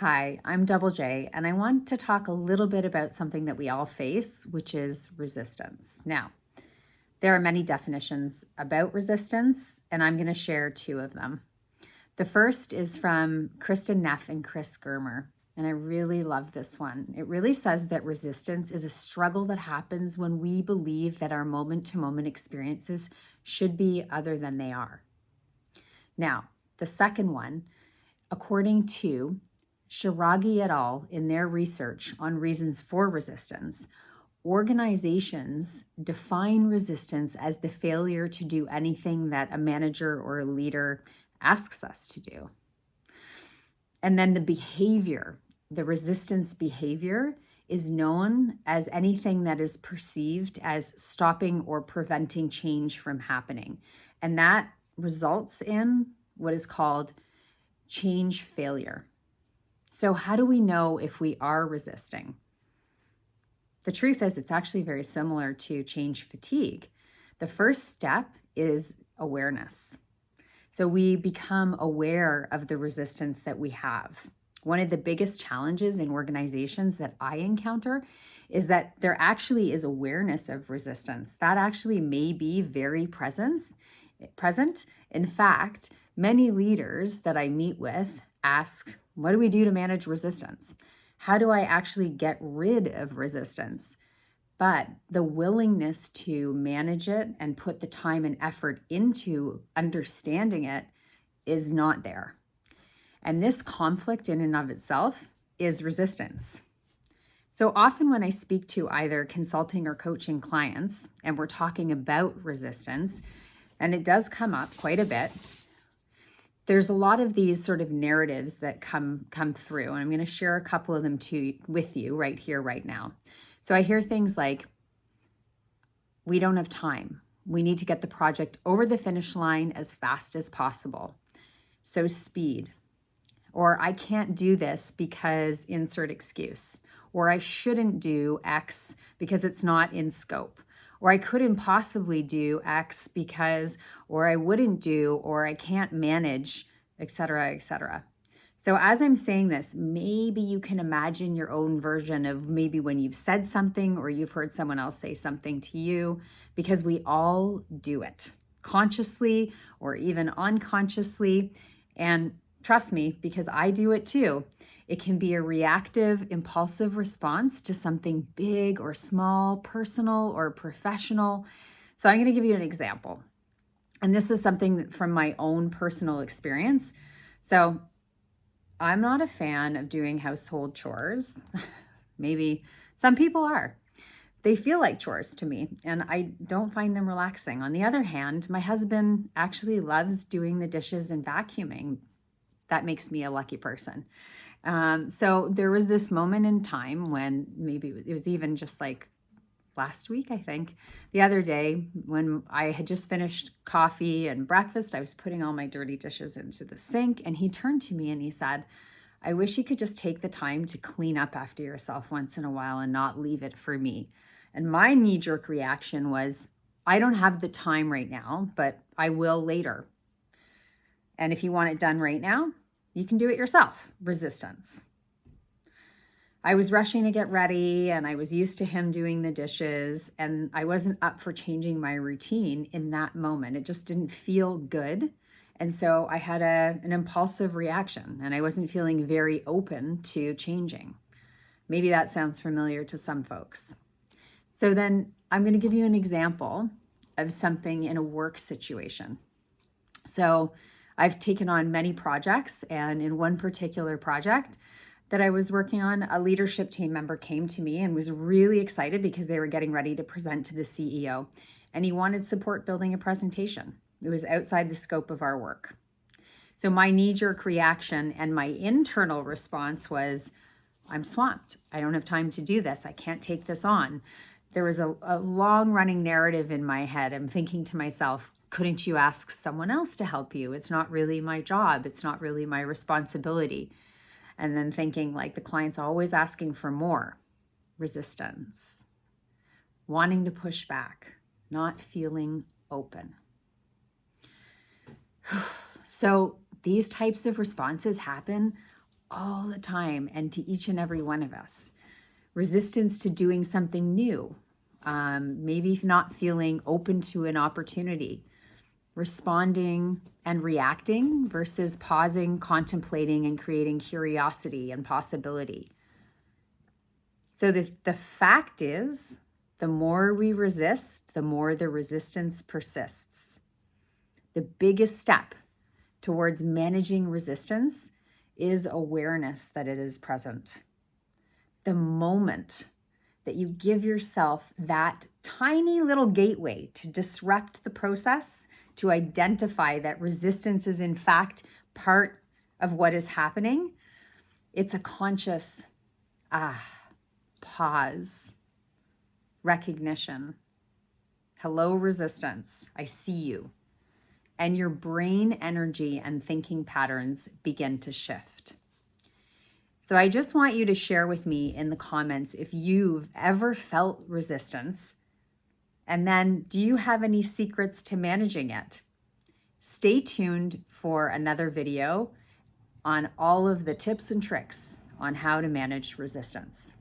Hi, I'm Double J, and I want to talk a little bit about something that we all face, which is resistance. Now, there are many definitions about resistance, and I'm going to share two of them. The first is from Kristen Neff and Chris Germer, and I really love this one. It really says that resistance is a struggle that happens when we believe that our moment to moment experiences should be other than they are. Now, the second one, according to Shiragi et al., in their research on reasons for resistance, organizations define resistance as the failure to do anything that a manager or a leader asks us to do. And then the resistance behavior, is known as anything that is perceived as stopping or preventing change from happening. And that results in what is called change failure. So how do we know if we are resisting? The truth is, it's actually very similar to change fatigue. The first step is awareness. So we become aware of the resistance that we have. One of the biggest challenges in organizations that I encounter is that there actually is awareness of resistance. That actually may be very present. In fact, many leaders that I meet with ask, what do we do to manage resistance? How do I actually get rid of resistance? But the willingness to manage it and put the time and effort into understanding it is not there. And this conflict in and of itself is resistance. So often when I speak to either consulting or coaching clients and we're talking about resistance, and it does come up quite a bit, there's a lot of these sort of narratives that come through, and I'm going to share a couple of them with you right here, right now. So I hear things like, we don't have time. We need to get the project over the finish line as fast as possible. So speed. Or I can't do this because insert excuse. Or I shouldn't do X because it's not in scope. Or I couldn't possibly do X because, or I wouldn't do, or I can't manage, etc., etc. So as I'm saying this, maybe you can imagine your own version of maybe when you've said something or you've heard someone else say something to you, because we all do it consciously or even unconsciously. And trust me, because I do it too. It can be a reactive, impulsive response to something big or small, personal or professional. So I'm going to give you an example. And this is something from my own personal experience. So I'm not a fan of doing household chores. Maybe some people are. They feel like chores to me, and I don't find them relaxing. On the other hand, my husband actually loves doing the dishes and vacuuming. That makes me a lucky person. So there was this moment in time when maybe it was even just like last week, I think, the other day when I had just finished coffee and breakfast, I was putting all my dirty dishes into the sink, and he turned to me and he said, I wish you could just take the time to clean up after yourself once in a while and not leave it for me. And my knee-jerk reaction was, I don't have the time right now, but I will later. And if you want it done right now, you can do it yourself. Resistance. I was rushing to get ready and I was used to him doing the dishes, and I wasn't up for changing my routine in that moment. It just didn't feel good. And so I had an impulsive reaction, and I wasn't feeling very open to changing. Maybe that sounds familiar to some folks. So then I'm going to give you an example of something in a work situation. So I've taken on many projects, and in one particular project that I was working on, a leadership team member came to me and was really excited because they were getting ready to present to the CEO, and he wanted support building a presentation. It was outside the scope of our work. So my knee-jerk reaction and my internal response was, I'm swamped. I don't have time to do this. I can't take this on. There was a long-running narrative in my head. I'm thinking to myself, couldn't you ask someone else to help you? It's not really my job. It's not really my responsibility. And then thinking like the client's always asking for more. Resistance. Wanting to push back. Not feeling open. So these types of responses happen all the time and to each and every one of us. Resistance to doing something new, maybe not feeling open to an opportunity, responding and reacting versus pausing, contemplating, and creating curiosity and possibility. So the fact is, the more we resist, the more the resistance persists. The biggest step towards managing resistance is awareness that it is present. The moment that you give yourself that tiny little gateway to disrupt the process, to identify that resistance is in fact part of what is happening, it's a conscious pause, recognition. Hello, resistance. I see you. And your brain energy and thinking patterns begin to shift. So I just want you to share with me in the comments if you've ever felt resistance, and then do you have any secrets to managing it? Stay tuned for another video on all of the tips and tricks on how to manage resistance.